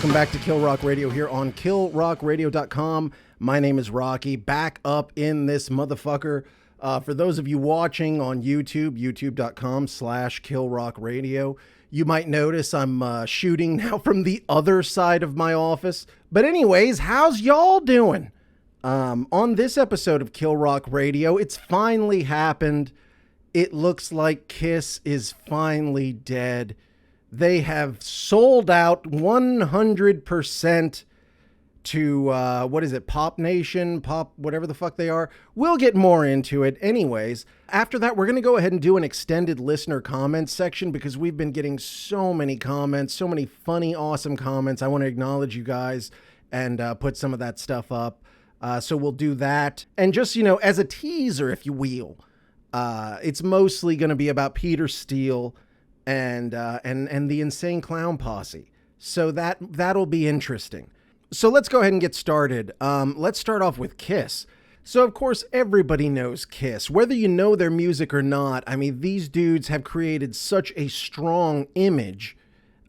Welcome back to Kill Rock Radio here on killrockradio.com. My name is Rocky, back up in this motherfucker. For those of you watching on YouTube, youtube.com/killrockradio, you might notice I'm shooting now from the other side of my office. But anyways, how's y'all doing? On this episode of Kill Rock Radio, it's finally happened. It looks like Kiss is finally dead. They have sold out 100% to, what is it, Pop Nation, Pop, whatever the fuck they are. We'll get more into it. Anyways, after that, we're going to go ahead and do an extended listener comments section because we've been getting so many comments, so many funny, awesome comments. I want to acknowledge you guys and put some of that stuff up. So we'll do that. And just, you know, as a teaser, if you will, it's mostly going to be about Peter Steele and the Insane Clown Posse. So that'll be interesting. So let's go ahead and get started. Let's start off with Kiss. So of course, everybody knows Kiss, whether you know their music or not. I mean, these dudes have created such a strong image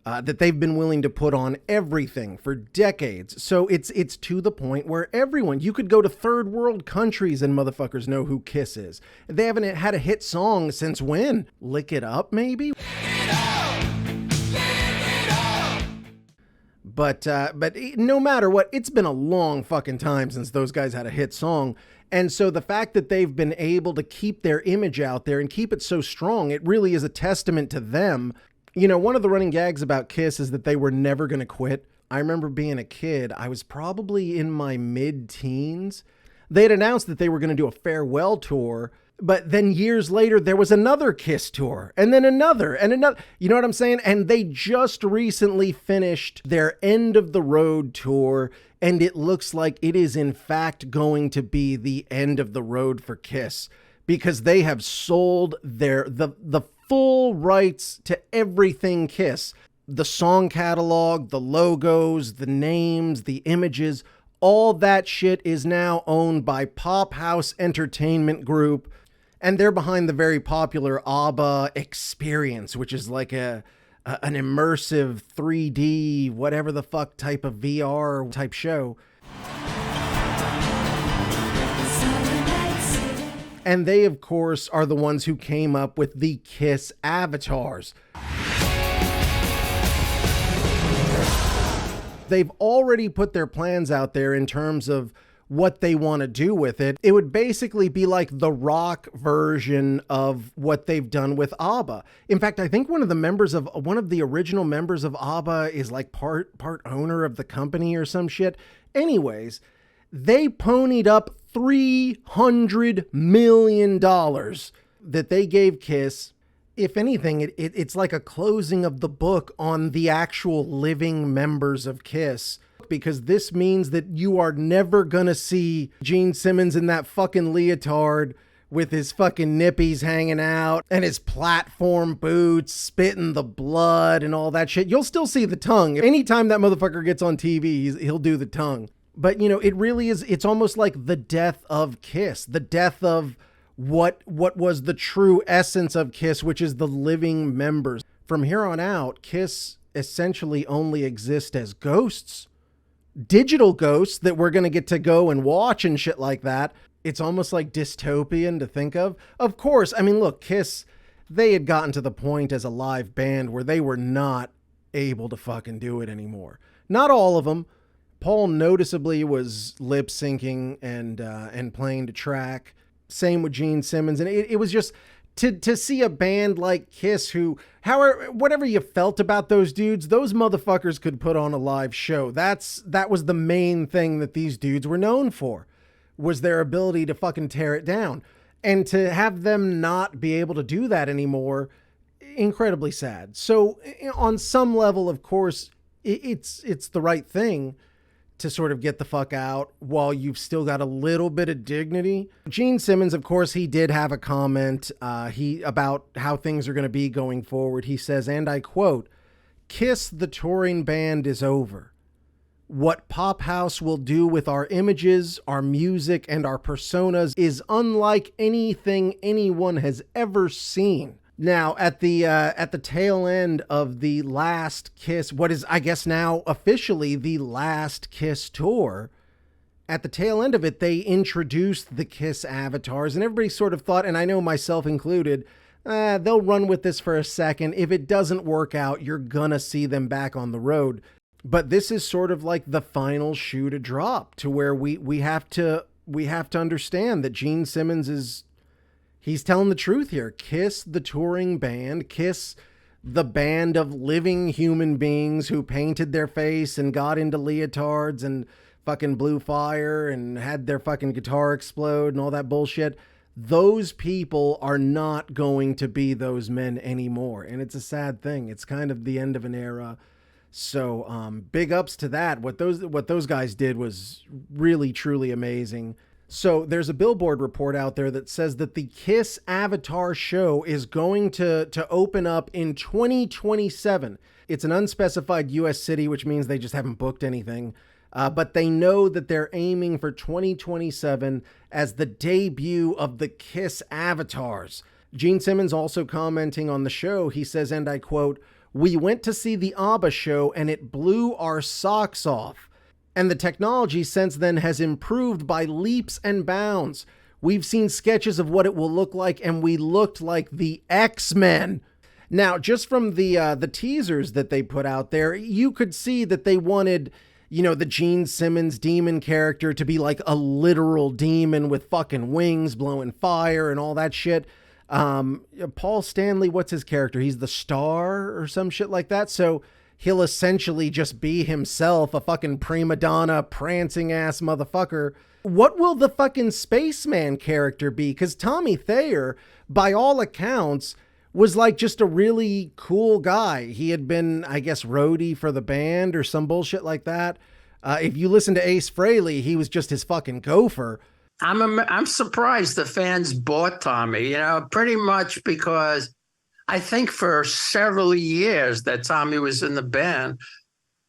that they've been willing to put on everything for decades. So it's to the point where everyone, you could go to third world countries and motherfuckers know who Kiss is. They haven't had a hit song since when? Lick It Up, maybe? But no matter what, it's been a long fucking time since those guys had a hit song. And so the fact that they've been able to keep their image out there and keep it so strong, it really is a testament to them. You know, one of the running gags about Kiss is that they were never going to quit. I remember being a kid, I was probably in my mid-teens. They had announced that they were going to do a farewell tour, but then years later, there was another Kiss tour, and then another, and another. You know what I'm saying? And they just recently finished their end of the road tour, and it looks like it is in fact going to be the end of the road for Kiss, because they have sold the full rights to everything Kiss. The song catalog, the logos, the names, the images, all that shit is now owned by Pophouse Entertainment Group. And they're behind the very popular ABBA experience, which is like an immersive 3D, whatever the fuck type of VR type show. And they, of course, are the ones who came up with the Kiss avatars. They've already put their plans out there in terms of what they want to do with it. It would basically be like the rock version of what they've done with ABBA. In fact, I think one of the original members of ABBA is like part owner of the company or some shit. Anyways, they ponied up $300 million that they gave Kiss. If anything, it's like a closing of the book on the actual living members of Kiss, because this means that you are never gonna see Gene Simmons in that fucking leotard with his fucking nippies hanging out and his platform boots, spitting the blood and all that shit. You'll still see the tongue. Anytime that motherfucker gets on TV, he'll do the tongue. But, you know, it really is, it's almost like the death of Kiss, the death of what was the true essence of Kiss, which is the living members. From here on out, Kiss essentially only exists as ghosts, digital ghosts that we're going to get to go and watch and shit like that. It's almost like dystopian to think of. Of course, I mean, look, Kiss, they had gotten to the point as a live band where they were not able to fucking do it anymore. Not all of them. Paul noticeably was lip syncing and playing to track. Same with Gene Simmons. And it was just to see a band like Kiss who, however, whatever you felt about those dudes, those motherfuckers could put on a live show. That was the main thing that these dudes were known for, was their ability to fucking tear it down. And to have them not be able to do that anymore, incredibly sad. So on some level, of course, it's the right thing to sort of get the fuck out while you've still got a little bit of dignity. Gene Simmons, of course, he did have a comment about how things are going to be going forward. He says, and I quote, "Kiss the touring band is over. What Pophouse will do with our images, our music, and our personas is unlike anything anyone has ever seen. Now, at the tail end of the last Kiss, what is, I guess, now officially the last Kiss tour, at the tail end of it, they introduced the Kiss avatars, and everybody sort of thought, and I know myself included, they'll run with this for a second. If it doesn't work out, you're gonna see them back on the road. But this is sort of like the final shoe to drop, to where we have to understand that Gene Simmons he's telling the truth here. Kiss, the touring band, Kiss, the band of living human beings who painted their face and got into leotards and fucking blew fire and had their fucking guitar explode and all that bullshit. Those people are not going to be those men anymore. And it's a sad thing. It's kind of the end of an era. So big ups to that. What those guys did was really, truly amazing. So there's a Billboard report out there that says that the Kiss Avatar show is going to open up in 2027. It's an unspecified U.S. city, which means they just haven't booked anything. But they know that they're aiming for 2027 as the debut of the Kiss Avatars. Gene Simmons also commenting on the show, he says, and I quote, "We went to see the ABBA show and it blew our socks off. And the technology since then has improved by leaps and bounds. We've seen sketches of what it will look like and we looked like the X-Men." Now, just from the teasers that they put out there, you could see that they wanted, the Gene Simmons demon character to be like a literal demon with fucking wings blowing fire and all that shit. Paul Stanley, what's his character? He's the Star or some shit like that. So he'll essentially just be himself, a fucking prima donna, prancing ass motherfucker. What will the fucking spaceman character be? Because Tommy Thayer, by all accounts, was like just a really cool guy. He had been, I guess, roadie for the band or some bullshit like that. If you listen to Ace Frehley, he was just his fucking gopher. I'm surprised the fans bought Tommy, pretty much because I think for several years that Tommy was in the band,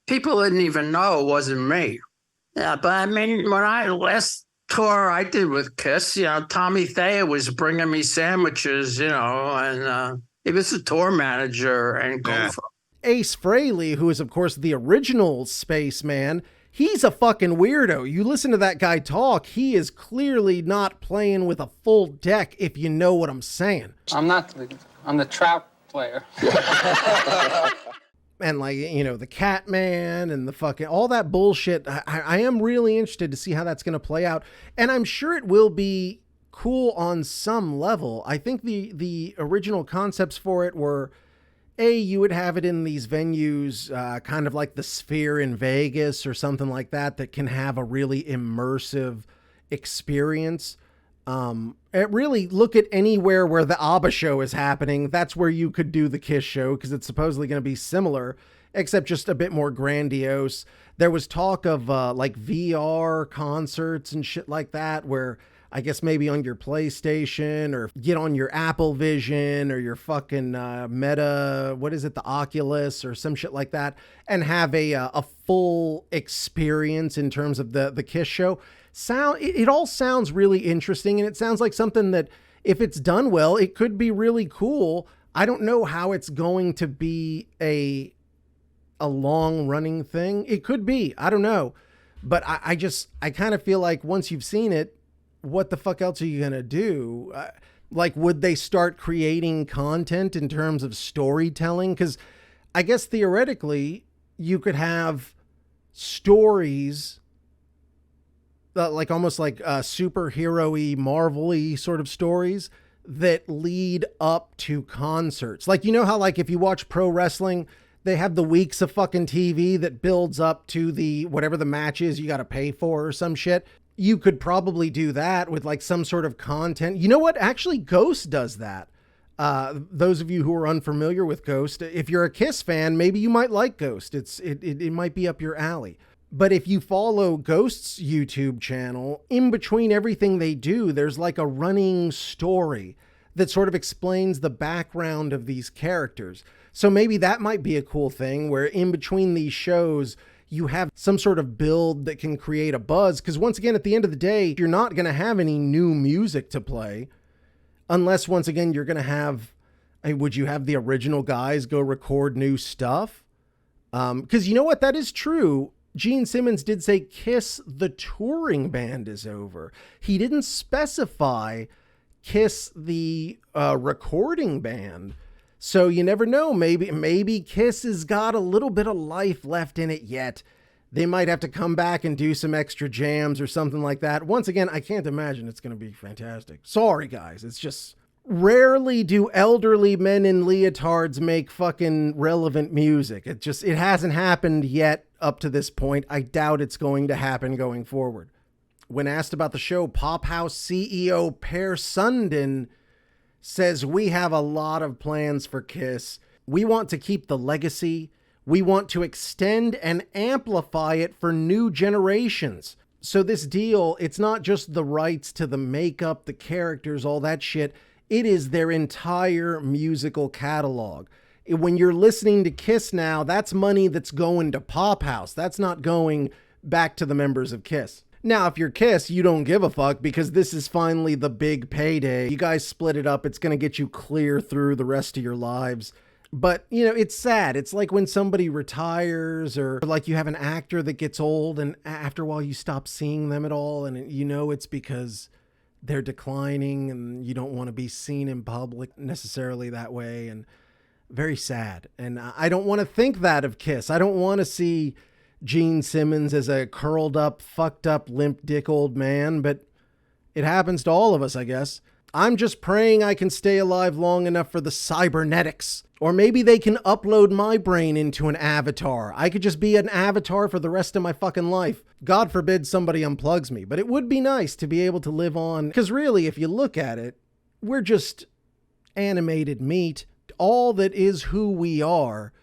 people didn't even know it wasn't me. Yeah, but I mean, last tour I did with Kiss, Tommy Thayer was bringing me sandwiches, and he was the tour manager and gopher. Ace Frehley, who is of course the original spaceman, he's a fucking weirdo. You listen to that guy talk, he is clearly not playing with a full deck, if you know what I'm saying. I'm the trout player. And the Catman and the fucking, all that bullshit. I am really interested to see how that's going to play out. And I'm sure it will be cool on some level. I think the original concepts for it were, you would have it in these venues, kind of like the Sphere in Vegas or something like that can have a really immersive experience. Really look at anywhere where the ABBA show is happening. That's where you could do the Kiss show, because it's supposedly going to be similar, except just a bit more grandiose. There was talk of like VR concerts and shit like that, where I guess maybe on your PlayStation or get on your Apple Vision or your fucking Meta, what is it, the Oculus or some shit like that, and have a full experience in terms of the Kiss show. It all sounds really interesting, and it sounds like something that, if it's done well, it could be really cool. I don't know how it's going to be a long running thing. It could be, I don't know, but I kind of feel like once you've seen it, what the fuck else are you gonna do? Would they start creating content in terms of storytelling? Because I guess theoretically you could have stories, almost like superhero-y, Marvel-y sort of stories that lead up to concerts. Like, how if you watch pro wrestling, they have the weeks of fucking TV that builds up to the whatever the match is you got to pay for or some shit. You could probably do that with some sort of content. You know what? Actually, Ghost does that. Those of you who are unfamiliar with Ghost, if you're a Kiss fan, maybe you might like Ghost. It might be up your alley. But if you follow Ghost's YouTube channel, in between everything they do, there's a running story that sort of explains the background of these characters. So maybe that might be a cool thing, where in between these shows, you have some sort of build that can create a buzz. Because once again, at the end of the day, you're not going to have any new music to play unless, once again, you're going to have, Hey, would you have the original guys go record new stuff? Because you know what? That is true. Gene Simmons did say Kiss, the touring band, is over. He didn't specify Kiss, the recording band. So you never know. Maybe Kiss has got a little bit of life left in it yet. They might have to come back and do some extra jams or something like that. Once again, I can't imagine it's going to be fantastic. Sorry, guys. It's just rarely do elderly men in leotards make fucking relevant music. It hasn't happened yet up to this point. I doubt it's going to happen going forward. When asked about the show, Pophouse CEO Per Sundin says, "We have a lot of plans for Kiss. We want to keep the legacy. We want to extend and amplify it for new generations." So this deal, it's not just the rights to the makeup, the characters, all that shit. It is their entire musical catalog. When you're listening to Kiss now, that's money that's going to Pophouse. That's not going back to the members of Kiss. Now, if you're Kiss, you don't give a fuck because this is finally the big payday. You guys split it up. It's going to get you clear through the rest of your lives. But, you know, it's sad. It's like when somebody retires, or like you have an actor that gets old and after a while you stop seeing them at all. And you know it's because they're declining and you don't want to be seen in public necessarily that way. And very sad. And I don't want to think that of Kiss. I don't want to see Gene Simmons as a curled up, fucked up, limp dick old man, but it happens to all of us, I guess. I'm just praying I can stay alive long enough for the cybernetics. Or maybe they can upload my brain into an avatar. I could just be an avatar for the rest of my fucking life. God forbid somebody unplugs me, but it would be nice to be able to live on. Because really, if you look at it, we're just animated meat. All that is who we are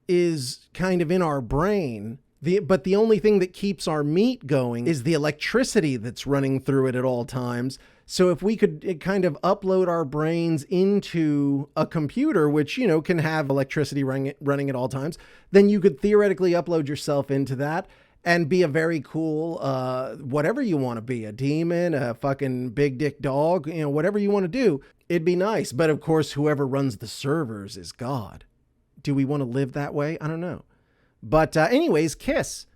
is kind of in our brain. But the only thing that keeps our meat going is the electricity that's running through it at all times. So if we could kind of upload our brains into a computer, which, you know, can have electricity running at all times, then you could theoretically upload yourself into that and be a very cool, whatever you want to be, a demon, a fucking big dick dog, you know, whatever you want to do. It'd be nice. But of course, whoever runs the servers is God. Do we want to live that way? I don't know. But anyways, Kiss.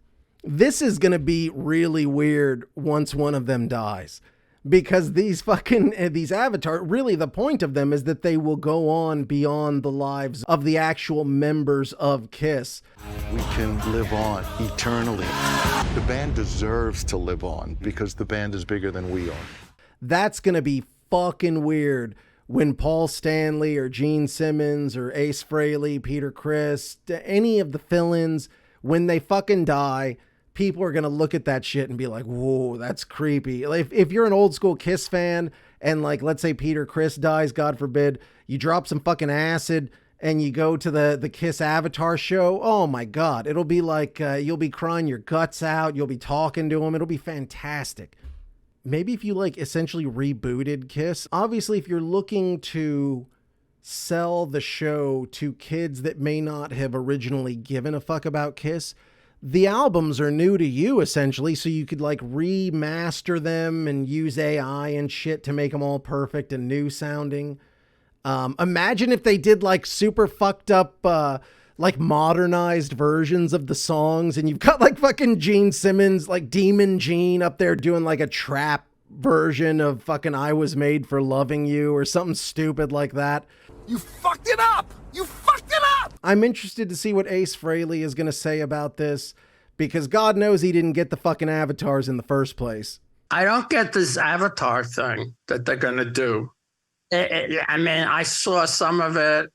This is going to be really weird once one of them dies. Because these avatars, really the point of them is that they will go on beyond the lives of the actual members of Kiss. We can live on eternally. The band deserves to live on because the band is bigger than we are. That's going to be fucking weird when Paul Stanley or Gene Simmons or Ace Frehley, Peter Criss, any of the fill-ins, when they fucking die, people are going to look at that shit and be like, whoa, that's creepy. If you're an old school Kiss fan and, like, let's say Peter Criss dies, God forbid, you drop some fucking acid and you go to the Kiss Avatar show, oh my God, it'll be like you'll be crying your guts out. You'll be talking to him. It'll be fantastic. Maybe if you like essentially rebooted Kiss, obviously if you're looking to sell the show to kids that may not have originally given a fuck about Kiss, the albums are new to you essentially. So you could like remaster them and use AI and shit to make them all perfect and new sounding. Imagine if they did like super fucked up, like modernized versions of the songs, and you've got like fucking Gene Simmons, like Demon Gene up there doing like a trap version of fucking I Was Made for Loving You or something stupid like that. You fucked it up! You fucked it up! I'm interested to see what Ace Frehley is going to say about this, because God knows he didn't get the fucking avatars in the first place. I don't get this avatar thing that they're going to do. I mean, I saw some of it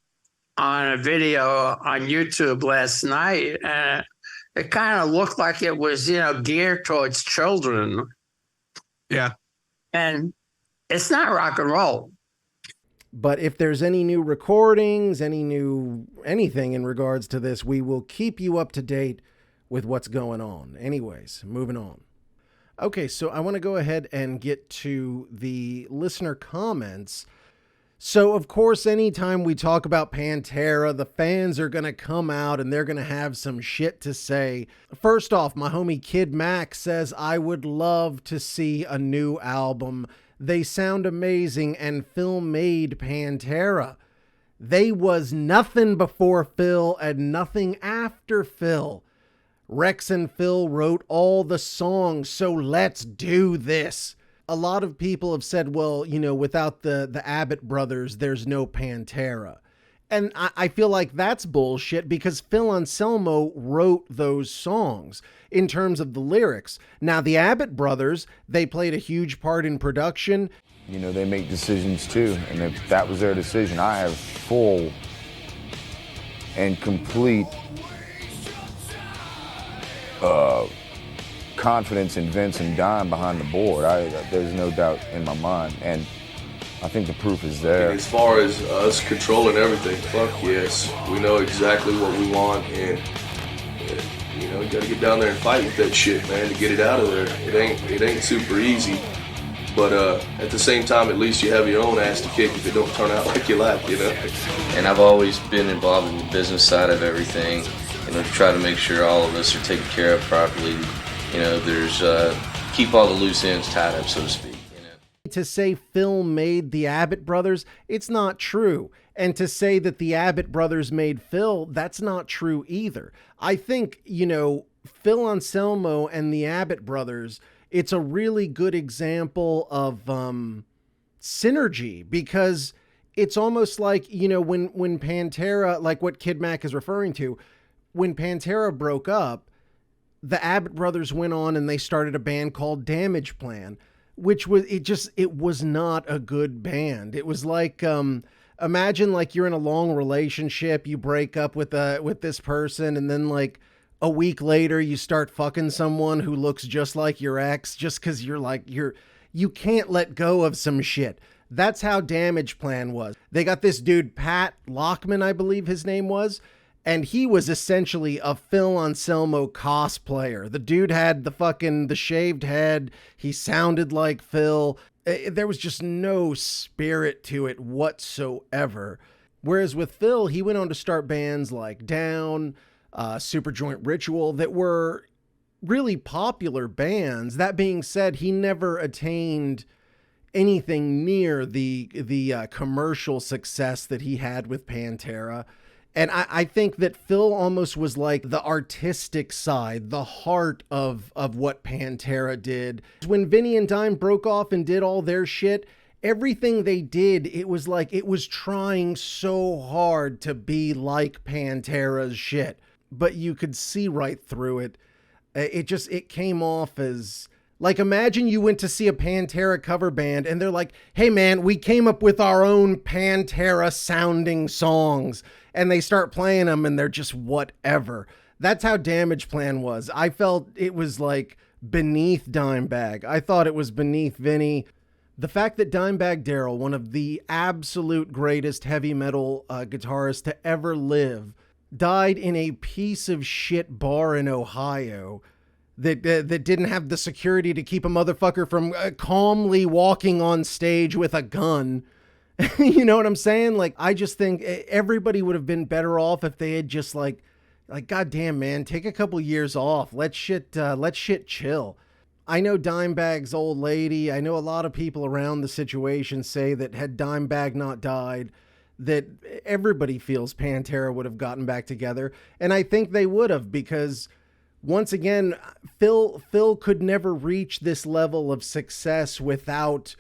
on a video on YouTube last night, and it kind of looked like it was, you know, geared towards children. Yeah. And it's not rock and roll. But if there's any new recordings, anything in regards to this, we will keep you up to date with what's going on. Anyways, moving on. Okay, so I want to go ahead and get to the listener comments. So, of course, anytime we talk about Pantera, the fans are going to come out and they're going to have some shit to say. First off, my homie Kid Mac says, I would love to see a new album. They sound amazing, and Phil made Pantera. They was nothing before Phil and nothing after Phil. Rex and Phil wrote all the songs, so let's do this. A lot of people have said, well, you know, without the Abbott brothers, there's no Pantera. And I feel like that's bullshit because Phil Anselmo wrote those songs in terms of the lyrics. Now, the Abbott brothers, they played a huge part in production. You know, they make decisions too, and if that was their decision, I have full and complete confidence in Vince and Dime behind the board. There's no doubt in my mind, and I think the proof is there. As far as us controlling everything, fuck yes. We know exactly what we want, and you know, you gotta get down there and fight with that shit, man, to get it out of there. It ain't super easy, but at the same time, at least you have your own ass to kick if it don't turn out like you like, you know. And I've always been involved in the business side of everything, you know, to try to make sure all of us are taken care of properly. You know, there's keep all the loose ends tied up, so to speak. To say Phil made the Abbott brothers, it's not true. And to say that the Abbott brothers made Phil, that's not true either. I think, you know, Phil Anselmo and the Abbott brothers, it's a really good example of synergy, because it's almost like, you know, when Pantera, like what Kid Mac is referring to, when Pantera broke up, the Abbott brothers went on and they started a band called Damage Plan, which was, it was not a good band. It was like, imagine like you're in a long relationship, you break up with this person, and then like a week later you start fucking someone who looks just like your ex, just because you can't let go of some shit. That's how Damage Plan was. They got this dude, Pat Lockman, I believe his name was, and he was essentially a Phil Anselmo cosplayer. The dude had the shaved head. He sounded like Phil. There was just no spirit to it whatsoever. Whereas with Phil, he went on to start bands like Down, Superjoint Ritual, that were really popular bands. That being said, he never attained anything near the commercial success that he had with Pantera. And I think that Phil almost was like the artistic side, the heart of what Pantera did. When Vinny and Dime broke off and did all their shit, everything they did, it was like it was trying so hard to be like Pantera's shit. But you could see right through it. It came off as... Like, imagine you went to see a Pantera cover band and they're like, hey man, we came up with our own Pantera sounding songs. And they start playing them and they're just whatever. That's how Damage Plan was. I felt it was like beneath Dimebag. I thought it was beneath Vinny. The fact that Dimebag Darrell, one of the absolute greatest heavy metal guitarists to ever live, died in a piece of shit bar in Ohio that didn't have the security to keep a motherfucker from calmly walking on stage with a gun. You know what I'm saying? Like, I just think everybody would have been better off if they had just like, goddamn man, take a couple years off. Let shit chill. I know Dimebag's old lady. I know a lot of people around the situation say that had Dimebag not died, that everybody feels Pantera would have gotten back together. And I think they would have, because once again, Phil could never reach this level of success without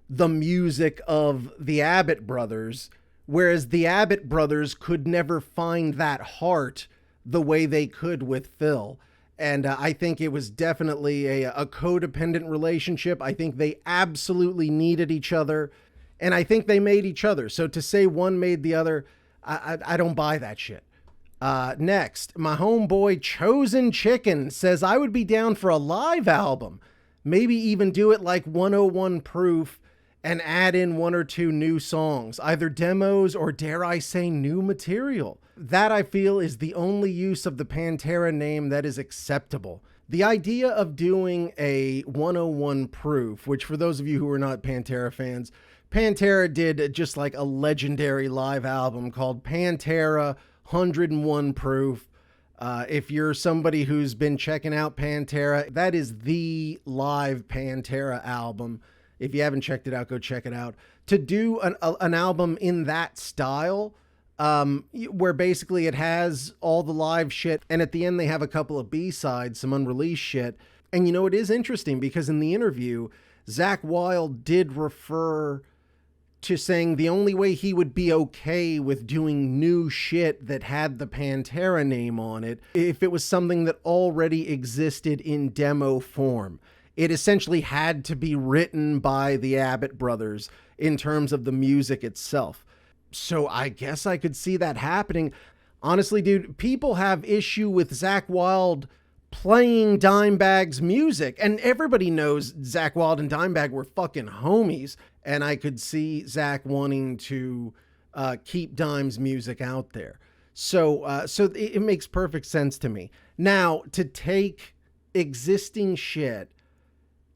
the music of the Abbott brothers, whereas the Abbott brothers could never find that heart the way they could with Phil. And I think it was definitely a codependent relationship. I think they absolutely needed each other, and I think they made each other. So to say one made the other, I don't buy that shit. Next, my homeboy Chosen Chicken says, I would be down for a live album. Maybe even do it like 101 Proof and add in one or two new songs, either demos or, dare I say, new material. That, I feel, is the only use of the Pantera name that is acceptable. The idea of doing a 101 Proof, which for those of you who are not Pantera fans, Pantera did just like a legendary live album called Pantera 101 Proof. If you're somebody who's been checking out Pantera, that is the live Pantera album. If you haven't checked it out, go check it out. To do an album in that style, where basically it has all the live shit, and at the end they have a couple of B-sides, some unreleased shit. And it is interesting because in the interview, Zakk Wylde did refer to saying the only way he would be okay with doing new shit that had the Pantera name on it if it was something that already existed in demo form. It essentially had to be written by the Abbott brothers in terms of the music itself. So I guess I could see that happening. Honestly, dude, people have issue with Zakk Wylde playing Dimebag's music, and everybody knows Zakk Wylde and Dimebag were fucking homies, and I could see Zakk wanting to keep Dime's music out there. So it makes perfect sense to me. Now, to take existing shit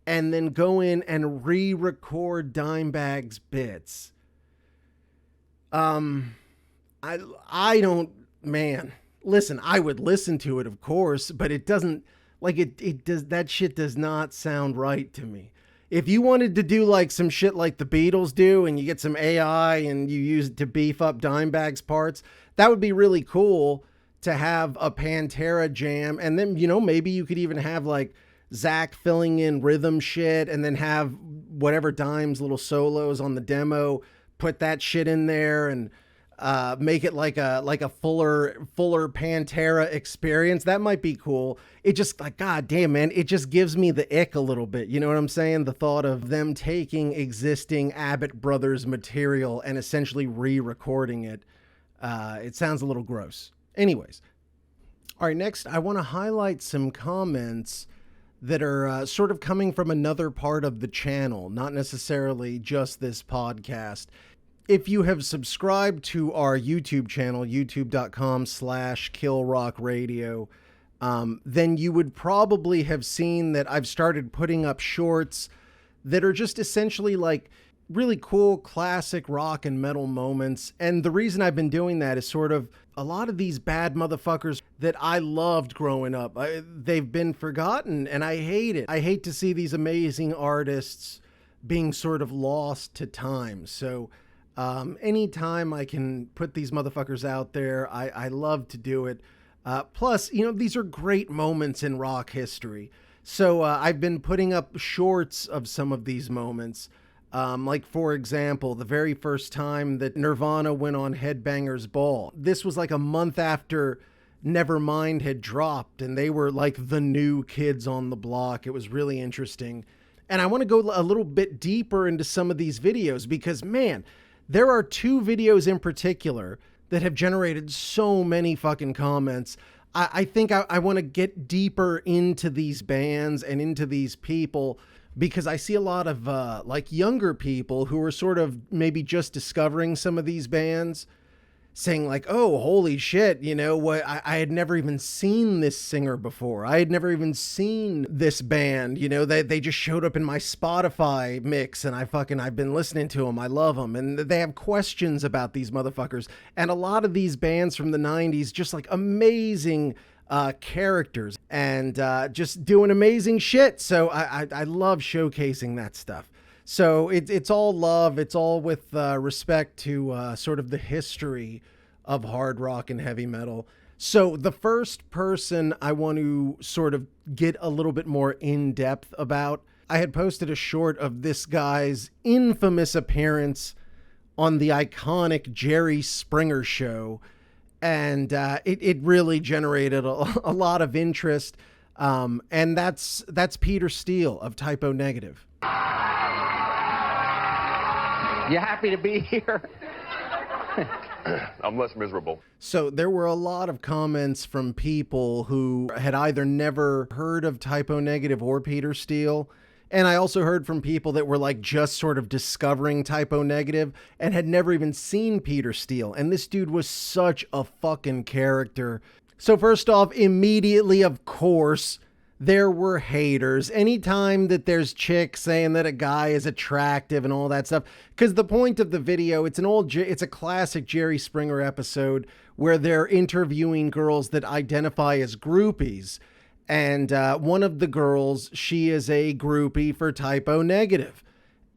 and then go in and re-record Dimebag's bits, I don't, man. Listen, I would listen to it, of course, but it doesn't, like, it does, that shit does not sound right to me. If you wanted to do like some shit like the Beatles do and you get some AI and you use it to beef up Dimebag's parts, that would be really cool to have a Pantera jam. And then, maybe you could even have like Zakk filling in rhythm shit and then have whatever Dime's little solos on the demo, put that shit in there and make it like a fuller Pantera experience. That might be cool. It just, like, god damn, man, it just gives me the ick a little bit. You know what I'm saying? The thought of them taking existing Abbott brothers material and essentially re-recording it. It sounds a little gross. Anyways. All right, next I want to highlight some comments that are sort of coming from another part of the channel, not necessarily just this podcast. If you have subscribed to our YouTube channel, youtube.com/KillRockRadio, then you would probably have seen that I've started putting up shorts that are just essentially like really cool classic rock and metal moments. And the reason I've been doing that is sort of a lot of these bad motherfuckers that I loved growing up. They've been forgotten and I hate it. I hate to see these amazing artists being sort of lost to time. So anytime I can put these motherfuckers out there, I love to do it. Plus, these are great moments in rock history. So I've been putting up shorts of some of these moments. Like, for example, the very first time that Nirvana went on Headbangers Ball. This was like a month after Nevermind had dropped, and they were like the new kids on the block. It was really interesting. And I want to go a little bit deeper into some of these videos because, man, there are two videos in particular that have generated so many fucking comments. I think I want to get deeper into these bands and into these people because I see a lot of like younger people who are sort of maybe just discovering some of these bands saying like, oh, holy shit, what? I had never even seen this singer before. I had never even seen this band, they just showed up in my Spotify mix and I've been listening to them. I love them. And they have questions about these motherfuckers. And a lot of these bands from the 90s, just like amazing characters and just doing amazing shit. So I love showcasing that stuff. So it's all love. It's all with respect to sort of the history of hard rock and heavy metal. So the first person I want to sort of get a little bit more in depth about, I had posted a short of this guy's infamous appearance on the iconic Jerry Springer show. And it really generated a lot of interest. And that's Peter Steele of Typo Negative. You happy to be here? I'm less miserable. So there were a lot of comments from people who had either never heard of Typo Negative or Peter Steele. And I also heard from people that were like just sort of discovering Typo Negative and had never even seen Peter Steele. And this dude was such a fucking character. So first off, immediately, of course, there were haters. Anytime that there's chicks saying that a guy is attractive and all that stuff, because the point of the video, it's a classic Jerry Springer episode where they're interviewing girls that identify as groupies. And one of the girls, she is a groupie for Typo Negative.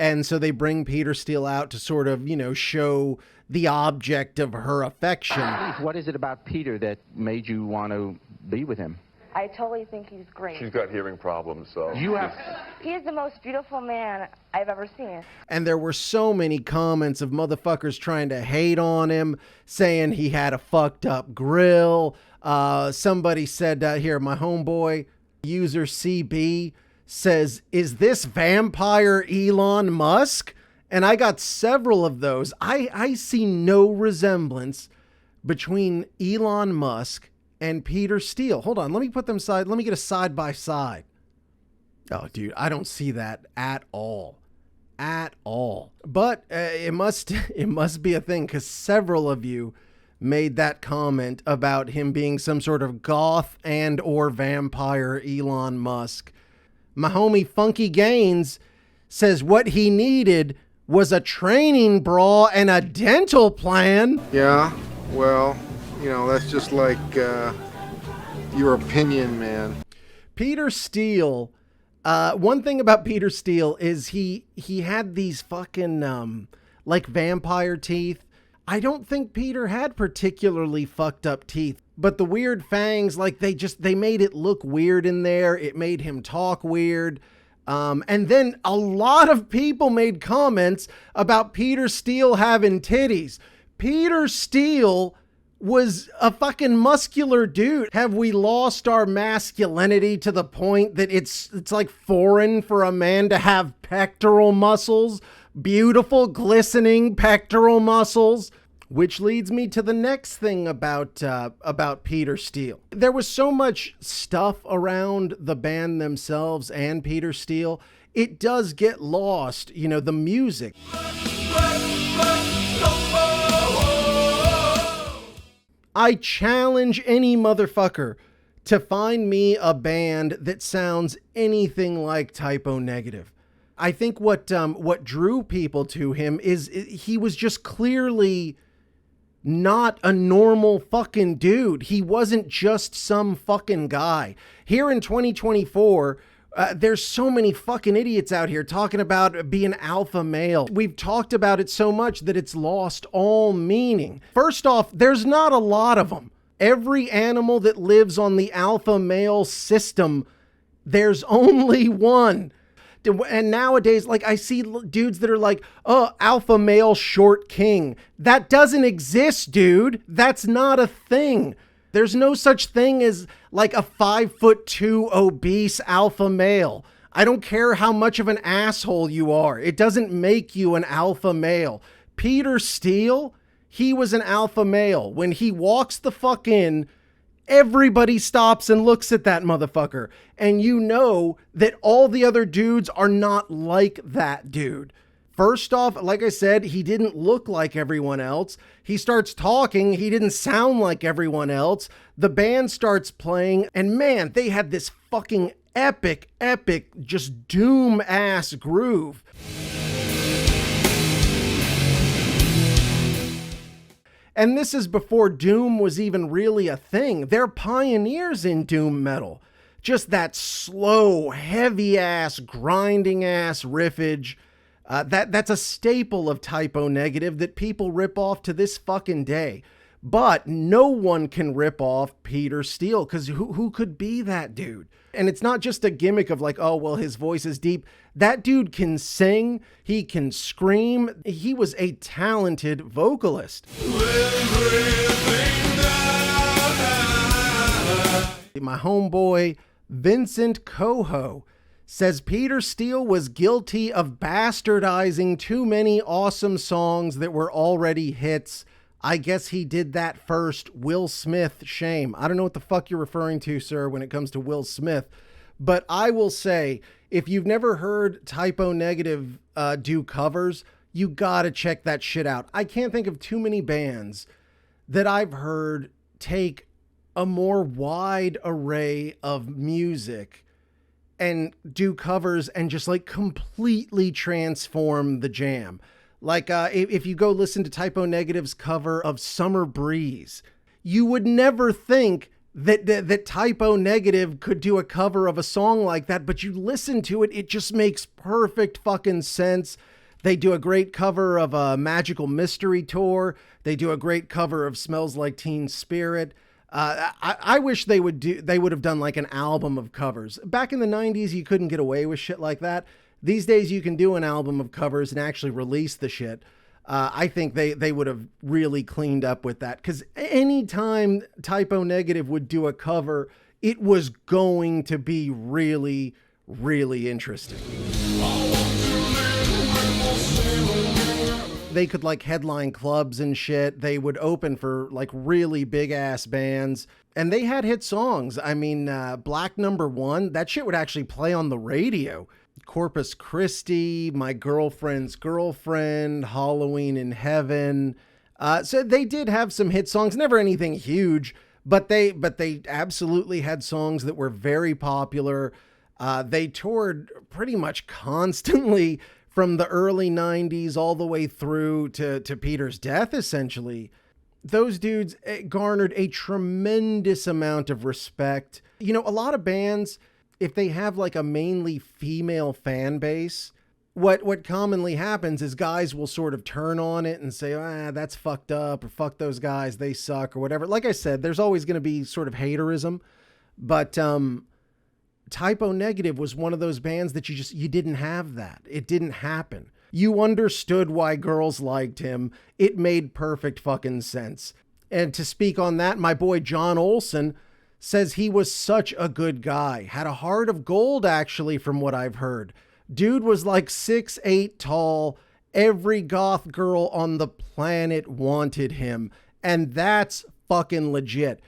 And so they bring Peter Steele out to sort of, you know, show the object of her affection. What is it about Peter that made you want to be with him? I totally think he's great. She's got hearing problems, so. He's the most beautiful man I've ever seen. And there were so many comments of motherfuckers trying to hate on him, saying he had a fucked up grill. Somebody said, here, my homeboy, user CB, says, is this vampire Elon Musk? And I got several of those. I see no resemblance between Elon Musk and Peter Steele. Hold on, let me put them side. Let me get a side by side. Oh, dude, I don't see that at all. At all. But it must be a thing, because several of you made that comment about him being some sort of goth and or vampire Elon Musk. My homie Funky Gaines says what he needed was a training bra and a dental plan. Yeah, well, you know, that's just like your opinion, man. Peter Steele, one thing about Peter Steele is he had these fucking like vampire teeth. I don't think Peter had particularly fucked up teeth, but the weird fangs, like they made it look weird in there. It made him talk weird. And then a lot of people made comments about Peter Steele having titties. Peter Steele was a fucking muscular dude. Have we lost our masculinity to the point that it's like foreign for a man to have pectoral muscles? Beautiful, glistening pectoral muscles. Which leads me to the next thing about Peter Steele. There was so much stuff around the band themselves and Peter Steele. It does get lost, you know, the music. I challenge any motherfucker to find me a band that sounds anything like Typo Negative. I think what drew people to him is he was just clearly not a normal fucking dude. He wasn't just some fucking guy. Here in 2024, there's so many fucking idiots out here talking about being alpha male. We've talked about it so much that it's lost all meaning. First off, there's not a lot of them. Every animal that lives on the alpha male system, there's only one. And nowadays, like, I see dudes that are like, oh, alpha male short king. That doesn't exist, dude. That's not a thing. There's no such thing as like a 5'2" obese alpha male. I don't care how much of an asshole you are. It doesn't make you an alpha male. Peter Steele, he was an alpha male. When he walks the fuck in, everybody stops and looks at that motherfucker. And you know that all the other dudes are not like that dude. First off, like I said, he didn't look like everyone else. He starts talking, he didn't sound like everyone else. The band starts playing, and man, they had this fucking epic, just doom-ass groove. And this is before doom was even really a thing. They're pioneers in doom metal. Just that slow, heavy-ass, grinding-ass riffage. That's a staple of Typo Negative that people rip off to this fucking day. But no one can rip off Peter Steele, because who could be that dude? And it's not just a gimmick of like, oh, well, his voice is deep. That dude can sing. He can scream. He was a talented vocalist. My homeboy, Vincent Coho, says Peter Steele was guilty of bastardizing too many awesome songs that were already hits. I guess he did that first. Will Smith, shame. I don't know what the fuck you're referring to, sir, when it comes to Will Smith. But I will say, if you've never heard Typo Negative do covers, you gotta check that shit out. I can't think of too many bands that I've heard take a more wide array of music and do covers and just like completely transform the jam. Like if you go listen to Typo Negative's cover of Summer Breeze, you would never think that Typo Negative could do a cover of a song like that, but you listen to it, it just makes perfect fucking sense. They do a great cover of a Magical Mystery Tour. They do a great cover of Smells Like Teen Spirit. I wish they would have done like an album of covers. Back in the 90s, you couldn't get away with shit like that. These days, you can do an album of covers and actually release the shit. I think they would have really cleaned up with that, because anytime Typo Negative would do a cover, it was going to be really, really interesting. They could like headline clubs and shit. They would open for like really big ass bands, and they had hit songs. I mean, Black Number One, that shit would actually play on the radio. Corpus Christi, My Girlfriend's Girlfriend, Halloween in Heaven. So they did have some hit songs, never anything huge, but they absolutely had songs that were very popular. They toured pretty much constantly from the early 90s all the way through to Peter's death, essentially. Those dudes garnered a tremendous amount of respect. You know, a lot of bands, if they have like a mainly female fan base, what commonly happens is guys will sort of turn on it and say, that's fucked up, or fuck those guys, they suck, or whatever. Like I said, there's always going to be sort of haterism, but Typo Negative was one of those bands that you didn't have that. It didn't happen. You understood why girls liked him. It made perfect fucking sense. And to speak on that, my boy John Olson says he was such a good guy. Had a heart of gold, actually, from what I've heard. Dude was like 6'8" tall. Every goth girl on the planet wanted him. And that's fucking legit.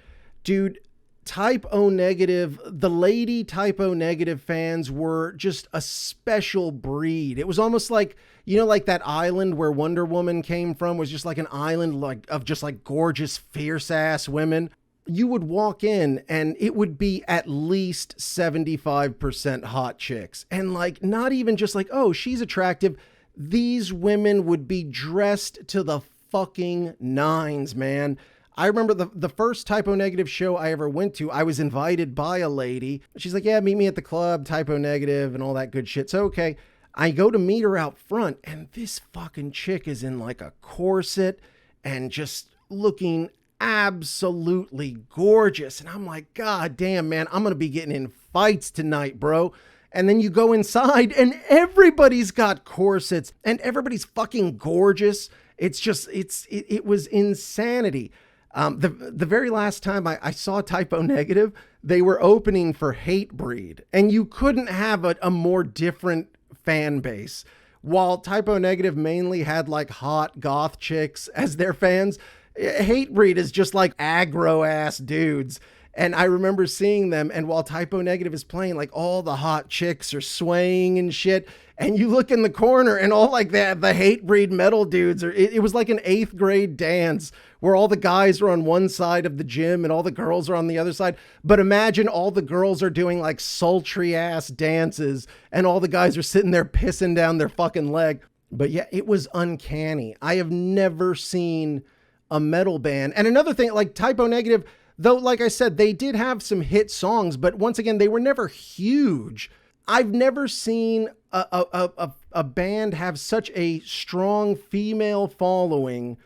Dude, Typo Negative, the lady Typo Negative fans were just a special breed. It was almost like, you know, like that island where Wonder Woman came from was just like an island like of just like gorgeous, fierce ass women. You would walk in and it would be at least 75% hot chicks. And like, not even just like, oh, she's attractive. These women would be dressed to the fucking nines, man. I remember the first Typo Negative show I ever went to, I was invited by a lady. She's like, yeah, meet me at the club, Typo Negative and all that good shit. So, okay, I go to meet her out front, and this fucking chick is in like a corset and just looking absolutely gorgeous. And I'm like, God damn, man, I'm going to be getting in fights tonight, bro. And then you go inside and everybody's got corsets and everybody's fucking gorgeous. It's just, it was insanity. The very last time I saw Typo Negative, they were opening for Hatebreed, and you couldn't have a more different fan base. While Typo Negative mainly had like hot goth chicks as their fans, Hatebreed is just like aggro ass dudes. And I remember seeing them, and while Typo Negative is playing, like all the hot chicks are swaying and shit, and you look in the corner and all like that, the Hatebreed metal dudes it was like an 8th grade dance where all the guys are on one side of the gym and all the girls are on the other side. But imagine all the girls are doing like sultry ass dances and all the guys are sitting there pissing down their fucking leg. But yeah, it was uncanny. I have never seen a metal band. And another thing, like Typo Negative, though, like I said, they did have some hit songs, but once again, they were never huge. I've never seen a band have such a strong female following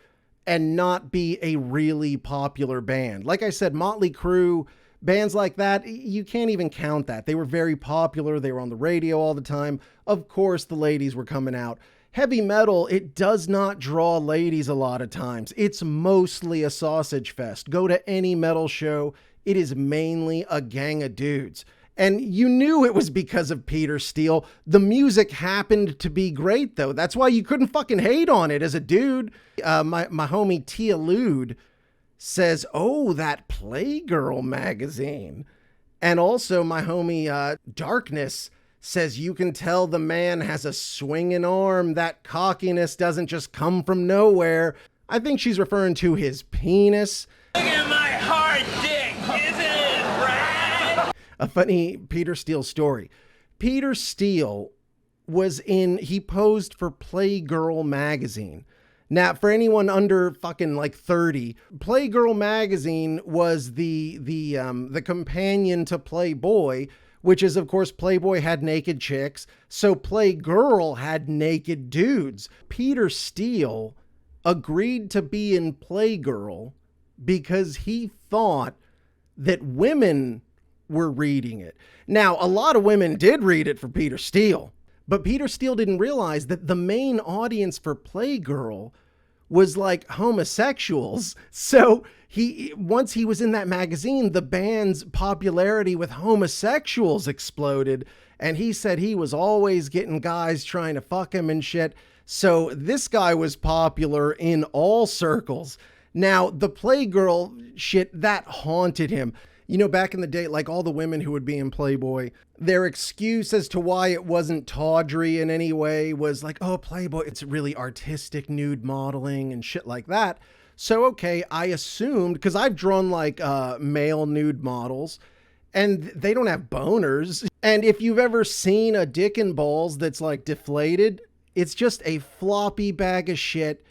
and not be a really popular band. Like I said, Motley Crue, bands like that, you can't even count that. They were very popular. They were on the radio all the time. Of course, the ladies were coming out. Heavy metal, it does not draw ladies a lot of times. It's mostly a sausage fest. Go to any metal show, it is mainly a gang of dudes. And you knew it was because of Peter Steele. The music happened to be great, though. That's why you couldn't fucking hate on it as a dude. My homie Tia Lude says, oh, that Playgirl magazine. And also my homie Darkness says, you can tell the man has a swinging arm. That cockiness doesn't just come from nowhere. I think she's referring to his penis. Look at my hard dick, isn't it right? A funny Peter Steele story. Peter Steele he posed for Playgirl magazine. Now, for anyone under fucking like 30, Playgirl magazine was the companion to Playboy, which is, of course, Playboy had naked chicks, so Playgirl had naked dudes. Peter Steele agreed to be in Playgirl because he thought that women were reading it. Now, a lot of women did read it for Peter Steele, but Peter Steele didn't realize that the main audience for Playgirl was like homosexuals. So once he was in that magazine, the band's popularity with homosexuals exploded. And he said he was always getting guys trying to fuck him and shit. So this guy was popular in all circles. Now, the Playgirl shit, that haunted him. You know, back in the day, like all the women who would be in Playboy, their excuse as to why it wasn't tawdry in any way was like, oh, Playboy, it's really artistic nude modeling and shit like that. So, okay, I assumed, because I've drawn like male nude models, and they don't have boners. And if you've ever seen a dick and balls that's like deflated, it's just a floppy bag of shit.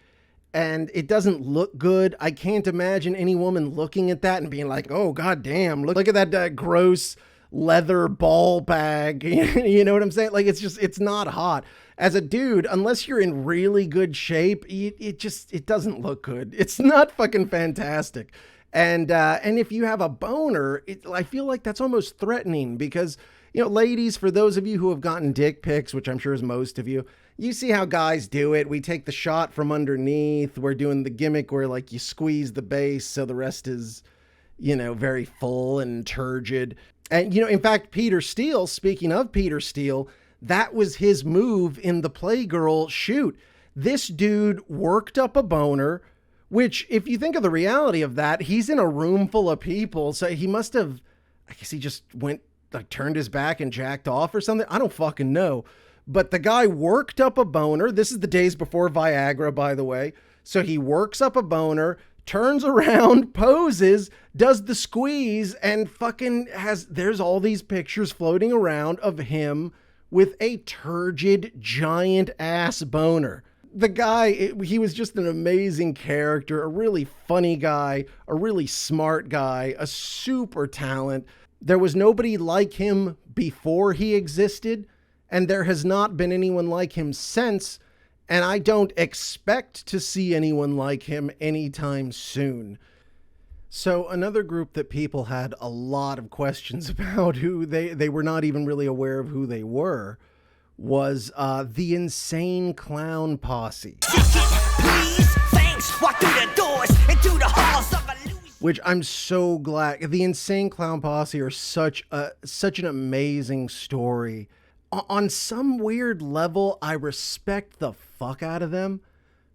And it doesn't look good. I can't imagine any woman looking at that and being like, oh, goddamn, look at that gross leather ball bag. You know what I'm saying? Like, it's not hot. As a dude, unless you're in really good shape, it doesn't look good. It's not fucking fantastic. And if you have a boner, I feel like that's almost threatening because, you know, ladies, for those of you who have gotten dick pics, which I'm sure is most of you, you see how guys do it. We take the shot from underneath. We're doing the gimmick where like you squeeze the base so the rest is, you know, very full and turgid. And, you know, in fact, Peter Steele, speaking of Peter Steele, that was his move in the Playgirl shoot. This dude worked up a boner, which if you think of the reality of that, he's in a room full of people. So he must have, I guess he just went, like turned his back and jacked off or something. I don't fucking know. But the guy worked up a boner. This is the days before Viagra, by the way. So he works up a boner, turns around, poses, does the squeeze, and fucking there's all these pictures floating around of him with a turgid, giant ass boner. The guy, he was just an amazing character, a really funny guy, a really smart guy, a super talent. There was nobody like him before he existed. And there has not been anyone like him since, and I don't expect to see anyone like him anytime soon. So another group that people had a lot of questions about, who they were not even really aware of who they were, was the Insane Clown Posse. Which I'm so glad. The Insane Clown Posse are such an amazing story. On some weird level, I respect the fuck out of them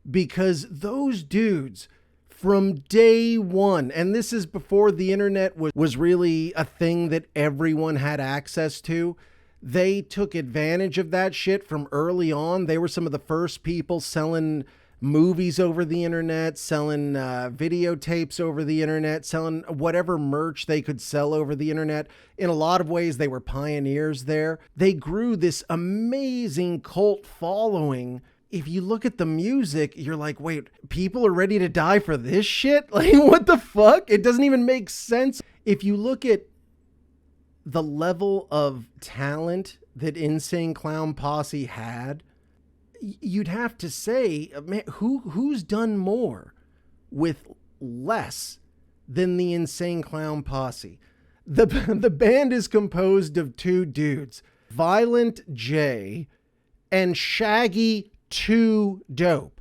because those dudes from day one, and this is before the internet was really a thing that everyone had access to, they took advantage of that shit from early on. They were some of the first people selling movies over the internet, selling videotapes over the internet, selling whatever merch they could sell over the internet. In a lot of ways, they were pioneers there. They grew this amazing cult following. If you look at the music, you're like, wait, people are ready to die for this shit? Like, what the fuck? It doesn't even make sense. If you look at the level of talent that Insane Clown Posse had, you'd have to say, man, who's done more with less than the Insane Clown Posse? The band is composed of two dudes, Violent J and Shaggy 2 Dope.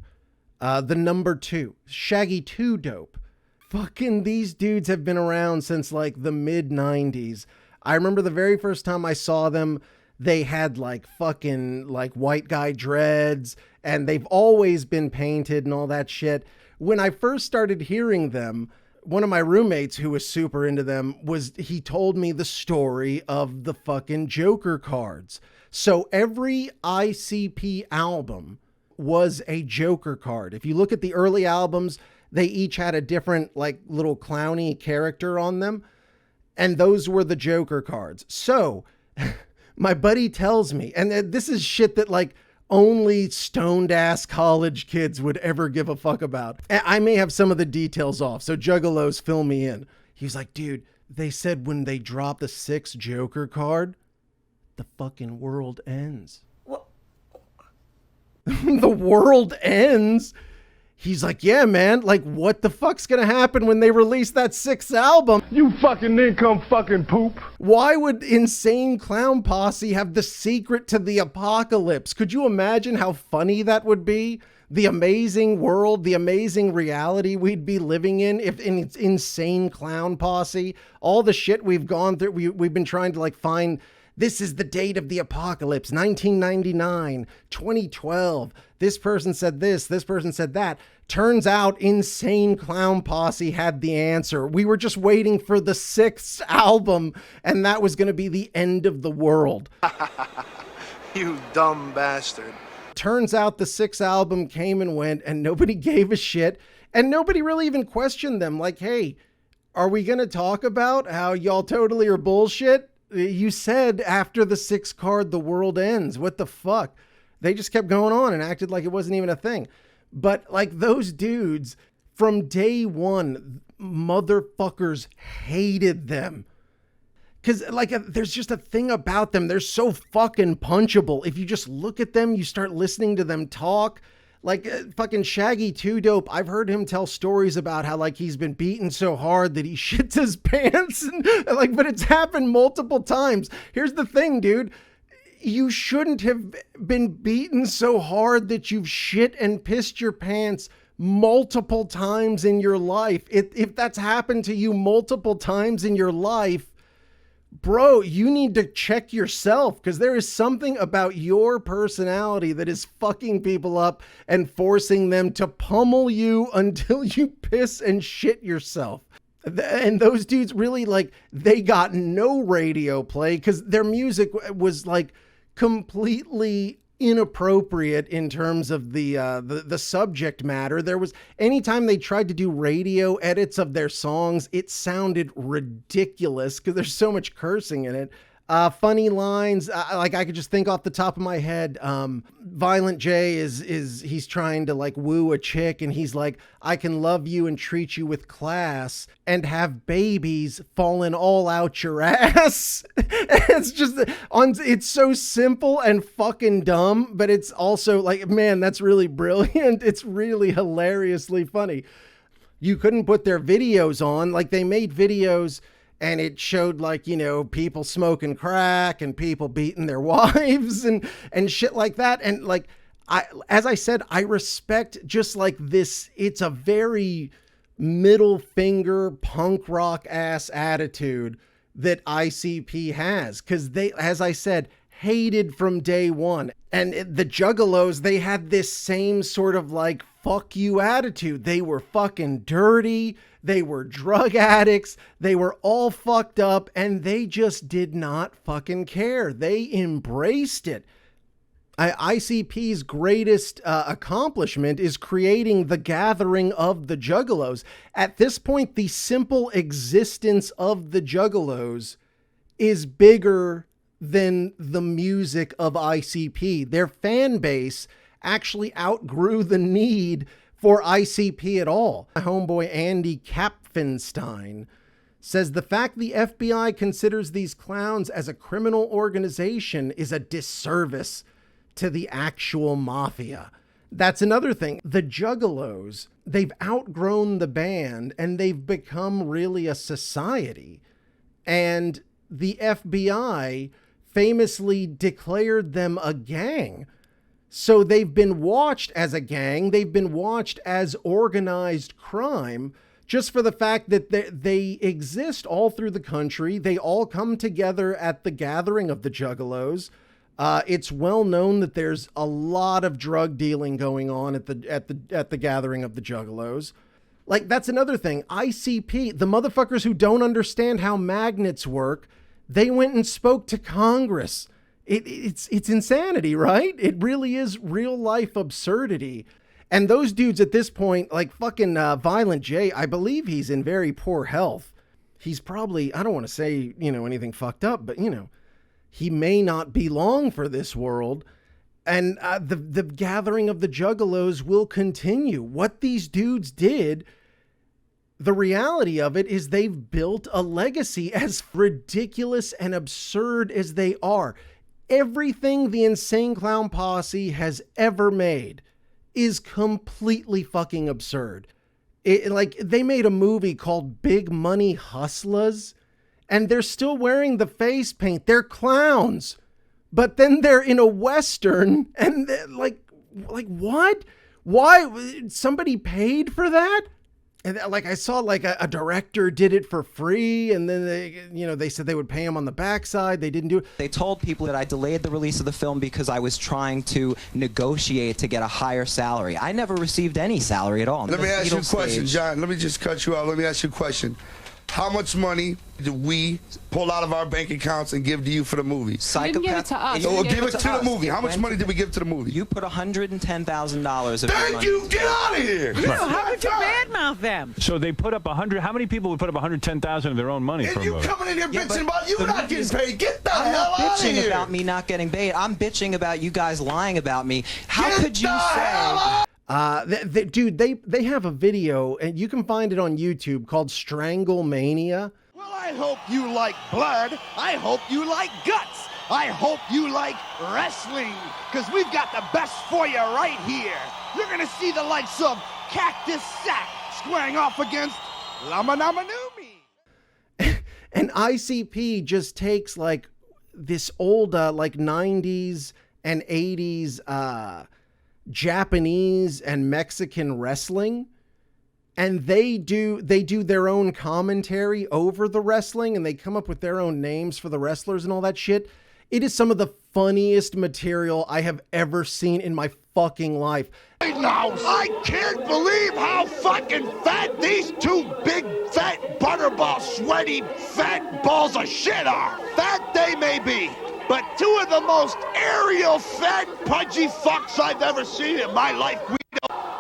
The number 2, Shaggy 2 Dope. Fucking these dudes have been around since like the mid 90s. I remember the very first time I saw them, they had like fucking like white guy dreads, and they've always been painted and all that shit. When I first started hearing them, one of my roommates who was super into them he told me the story of the fucking Joker cards. So every ICP album was a Joker card. If you look at the early albums, they each had a different like little clowny character on them. And those were the Joker cards. So my buddy tells me, and this is shit that like only stoned ass college kids would ever give a fuck about. I may have some of the details off, so Juggalos, fill me in. He was like, dude, they said when they drop the 6th Joker card, the fucking world ends. What? The world ends? He's like, yeah, man, like, what the fuck's gonna happen when they release that 6th album? You fucking income fucking poop. Why would Insane Clown Posse have the secret to the apocalypse? Could you imagine how funny that would be? The amazing world, the amazing reality we'd be living in if in Insane Clown Posse, all the shit we've gone through, we've been trying to like find, this is the date of the apocalypse, 1999, 2012. This person said this person said that. Turns out Insane Clown Posse had the answer. We were just waiting for the 6th album, and that was going to be the end of the world. You dumb bastard. Turns out the 6th album came and went, and nobody gave a shit, and nobody really even questioned them. Like, hey, are we going to talk about how y'all totally are bullshit? You said after the 6th card, the world ends. What the fuck? They just kept going on and acted like it wasn't even a thing. But like those dudes from day one, motherfuckers hated them. Cause like there's just a thing about them. They're so fucking punchable. If you just look at them, you start listening to them talk. Like fucking Shaggy 2 Dope. I've heard him tell stories about how like he's been beaten so hard that he shits his pants and like, but it's happened multiple times. Here's the thing, dude. You shouldn't have been beaten so hard that you've shit and pissed your pants multiple times in your life. If that's happened to you multiple times in your life, bro, you need to check yourself, because there is something about your personality that is fucking people up and forcing them to pummel you until you piss and shit yourself. And those dudes really, like, they got no radio play because their music was like completely inappropriate in terms of the subject matter. There was, anytime they tried to do radio edits of their songs, it sounded ridiculous because there's so much cursing in it. Funny lines, like I could just think off the top of my head. Violent J he's trying to like woo a chick, and he's like, I can love you and treat you with class and have babies falling all out your ass. It's just it's so simple and fucking dumb, but it's also like, man, that's really brilliant. It's really hilariously funny. You couldn't put their videos on. Like, they made videos and it showed like, you know, people smoking crack and people beating their wives and shit like that. And like, as I said, I respect just like this. It's a very middle finger punk rock ass attitude that ICP has. Cause they, as I said, hated from day one. And the Juggalos, they had this same sort of like, fuck you attitude. They were fucking dirty. They were drug addicts. They were all fucked up, and they just did not fucking care. They embraced it. ICP's greatest accomplishment is creating the gathering of the Juggalos. At this point, the simple existence of the Juggalos is bigger than the music of ICP. Their fan base actually outgrew the need for ICP at all. My homeboy Andy Kapfenstein says the fact the FBI considers these clowns as a criminal organization is a disservice to the actual mafia. That's another thing. The Juggalos, they've outgrown the band and they've become really a society. And the FBI famously declared them a gang. So they've been watched as a gang. They've been watched as organized crime just for the fact that they exist all through the country. They all come together at the gathering of the Juggalos. It's well known that there's a lot of drug dealing going on at the gathering of the Juggalos. Like, that's another thing. ICP, the motherfuckers who don't understand how magnets work, they went and spoke to Congress. It's insanity, right? It really is real life absurdity. And those dudes at this point, like fucking Violent J, I believe he's in very poor health. He's probably, I don't want to say, you know, anything fucked up, but you know, he may not be long for this world. And the gathering of the juggalos will continue. What these dudes did, the reality of it is they've built a legacy, as ridiculous and absurd as they are. Everything the Insane Clown Posse has ever made is completely fucking absurd. Like, they made a movie called Big Money Hustlers, and they're still wearing the face paint. They're clowns. But then they're in a Western, and like what? Why? Somebody paid for that? And like, I saw like a director did it for free, and then they said they would pay him on the backside. They didn't do it. They told people that I delayed the release of the film because I was trying to negotiate to get a higher salary. I never received any salary at all. Let me ask you a question, John. Let me just cut you out. Let me ask you a question. How much money did we pull out of our bank accounts and give to you for the movie? Psychopath. You didn't give it to us. So give it to the movie. How much money did we give to the movie? You put $110,000 of Thank you. Get out of here. No, how could you badmouth them? So they put up 100. How many people would put up 110,000 of their own money and for a movie? You coming in here bitching about you not getting paid? Get the hell out of here. I'm not bitching about me not getting paid. I'm bitching about you guys lying about me. How could you say? Dude, they have a video, and you can find it on YouTube, called Stranglemania. Well, I hope you like blood. I hope you like guts. I hope you like wrestling, because we've got the best for you right here. You're going to see the likes of Cactus Sack squaring off against Lama Namanumi. And ICP just takes like this old like 90s and 80s Japanese and Mexican wrestling, and they do their own commentary over the wrestling, and they come up with their own names for the wrestlers and all that shit. It is some of the funniest material I have ever seen in my fucking life. Now, I can't believe how fucking fat these two big, fat, butterball, sweaty, fat balls of shit are. Fat they may be, but two of the most aerial, fat, pudgy fucks I've ever seen in my life.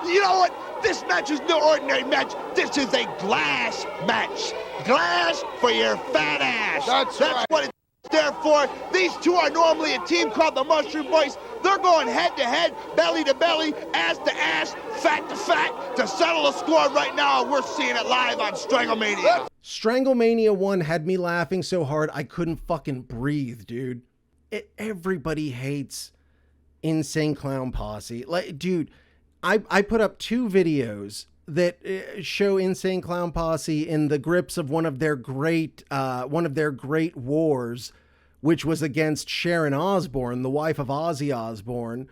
You know what? This match is no ordinary match. This is a glass match. Glass for your fat ass. That's right. What it's there for. These two are normally a team called the Mushroom Boys. They're going head to head, belly to belly, ass to ass, fat to fat to settle a score right now. We're seeing it live on Stranglemania. Stranglemania 1 had me laughing so hard I couldn't fucking breathe, dude. Everybody hates Insane Clown Posse. Like, dude, I put up 2 videos that show Insane Clown Posse in the grips of one of their great wars, which was against Sharon Osbourne, the wife of Ozzy Osbourne.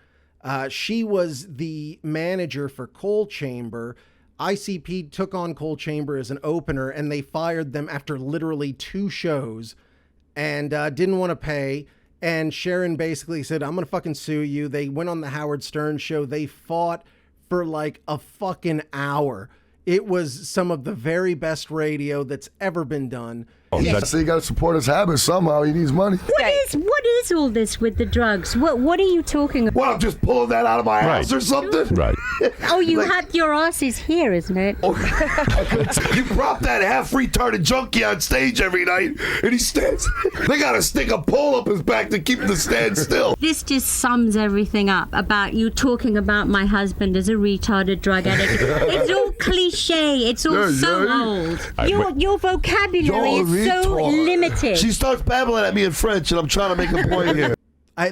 She was the manager for Coal Chamber. ICP took on Coal Chamber as an opener, and they fired them after literally 2 shows and didn't want to pay. And Sharon basically said, I'm going to fucking sue you. They went on the Howard Stern show. They fought for like a fucking hour. It was some of the very best radio that's ever been done. So you got to support his habits somehow. He needs money. What is all this with the drugs? What are you talking about? Well, I'm just pulling that out of my ass or something. Right. Oh, you have your asses here, isn't it? You prop that half retarded junkie on stage every night, and he stands. They got to stick a pole up his back to keep him to stand still. This just sums everything up about you talking about my husband as a retarded drug addict. It's all cliche. It's all old. Your vocabulary is so limited. She starts babbling at me in French, and I'm trying to make a point here.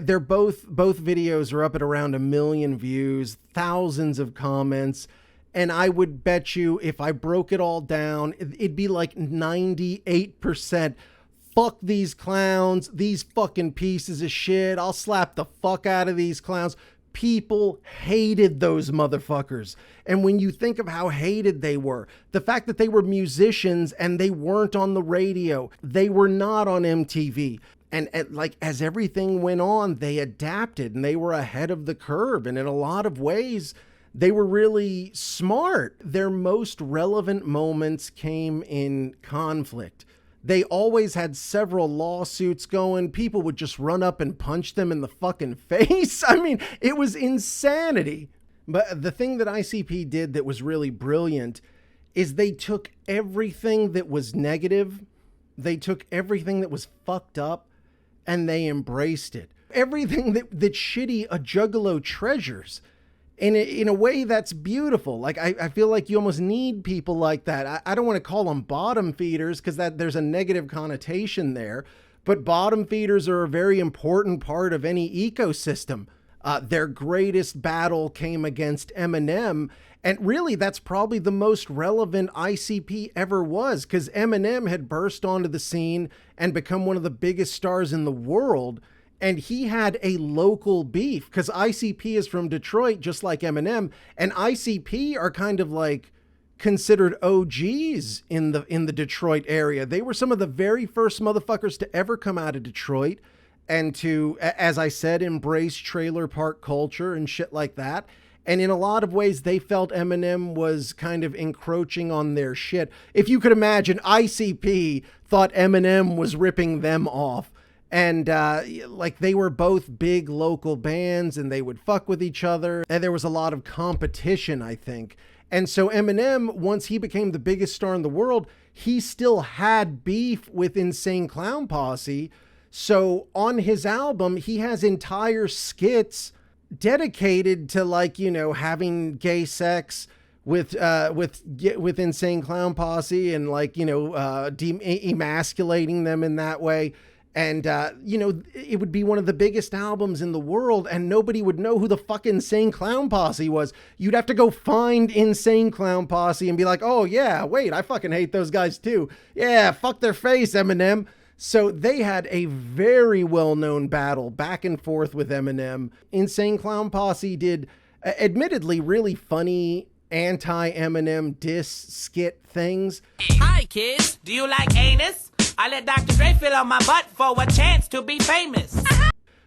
They're both videos are up at around 1 million views, thousands of comments, and I would bet you if I broke it all down, it'd be like 98%. Fuck these clowns, these fucking pieces of shit. I'll slap the fuck out of these clowns. People hated those motherfuckers. And when you think of how hated they were, the fact that they were musicians and they weren't on the radio, they were not on MTV. And like as everything went on, they adapted and they were ahead of the curve. And in a lot of ways, they were really smart. Their most relevant moments came in conflict. They always had several lawsuits going. People would just run up and punch them in the fucking face. I mean, it was insanity. But the thing that ICP did that was really brilliant is they took everything that was negative, they took everything that was fucked up, and they embraced it. everything that Shitty a Juggalo treasures. In a way that's beautiful. Like, I feel like you almost need people like that. I don't want to call them bottom feeders because there's a negative connotation there, but bottom feeders are a very important part of any ecosystem. Their greatest battle came against Eminem, and really that's probably the most relevant ICP ever was, because Eminem had burst onto the scene and become one of the biggest stars in the world. And he had a local beef because ICP is from Detroit, just like Eminem. And ICP are kind of like considered OGs in the Detroit area. They were some of the very first motherfuckers to ever come out of Detroit and to, as I said, embrace trailer park culture and shit like that. And in a lot of ways, they felt Eminem was kind of encroaching on their shit. If you could imagine, ICP thought Eminem was ripping them off. And like they were both big local bands and they would fuck with each other. And there was a lot of competition, I think. And so Eminem, once he became the biggest star in the world, he still had beef with Insane Clown Posse. So on his album, he has entire skits dedicated to, like, you know, having gay sex with Insane Clown Posse and, like, you know, emasculating them in that way. And, you know, it would be one of the biggest albums in the world and nobody would know who the fuck Insane Clown Posse was. You'd have to go find Insane Clown Posse and be like, oh yeah, wait, I fucking hate those guys too. Yeah, fuck their face, Eminem. So they had a very well-known battle back and forth with Eminem. Insane Clown Posse did, admittedly, really funny anti-Eminem diss skit things. Hi kids, do you like anus? I let Dr. Dre fill on my butt for a chance to be famous.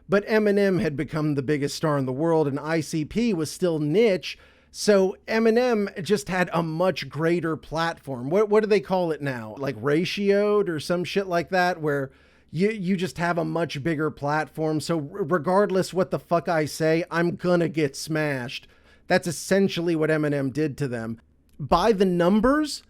But Eminem had become the biggest star in the world and ICP was still niche. So Eminem just had a much greater platform. What do they call it now? Like ratioed or some shit like that, where you just have a much bigger platform. So regardless what the fuck I say, I'm gonna get smashed. That's essentially what Eminem did to them. By the numbers,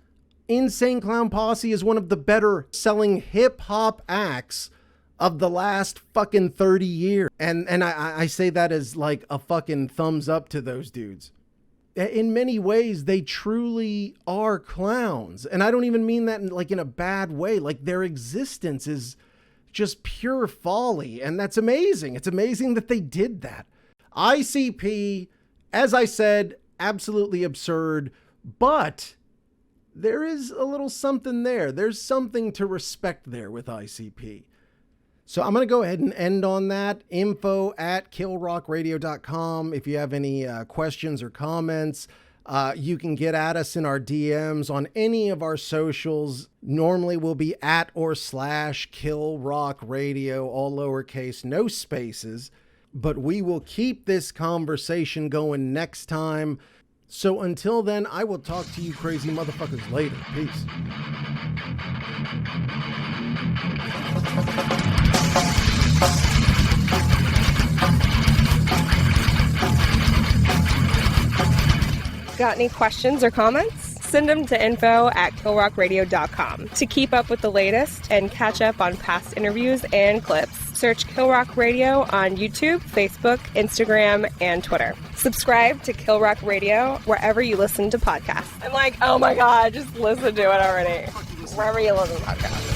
Insane Clown Posse is one of the better selling hip hop acts of the last fucking 30 years. And I say that as like a fucking thumbs up to those dudes. In many ways, they truly are clowns. And I don't even mean that in a bad way. Like, their existence is just pure folly. And that's amazing. It's amazing that they did that. ICP, as I said, absolutely absurd, but there is a little something there. There's something to respect there with ICP. So I'm going to go ahead and end on that. info@killrockradio.com. If you have any questions or comments, you can get at us in our DMs on any of our socials. Normally we'll be @/KillRockRadio, all lowercase, no spaces. But we will keep this conversation going next time. So until then, I will talk to you crazy motherfuckers later. Peace. Got any questions or comments? Send them to info@killrockradio.com. To keep up with the latest and catch up on past interviews and clips, search Kill Rock Radio on YouTube, Facebook, Instagram, and Twitter. Subscribe to Kill Rock Radio wherever you listen to podcasts. I'm like, oh my God, just listen to it already. Wherever you listen to podcasts.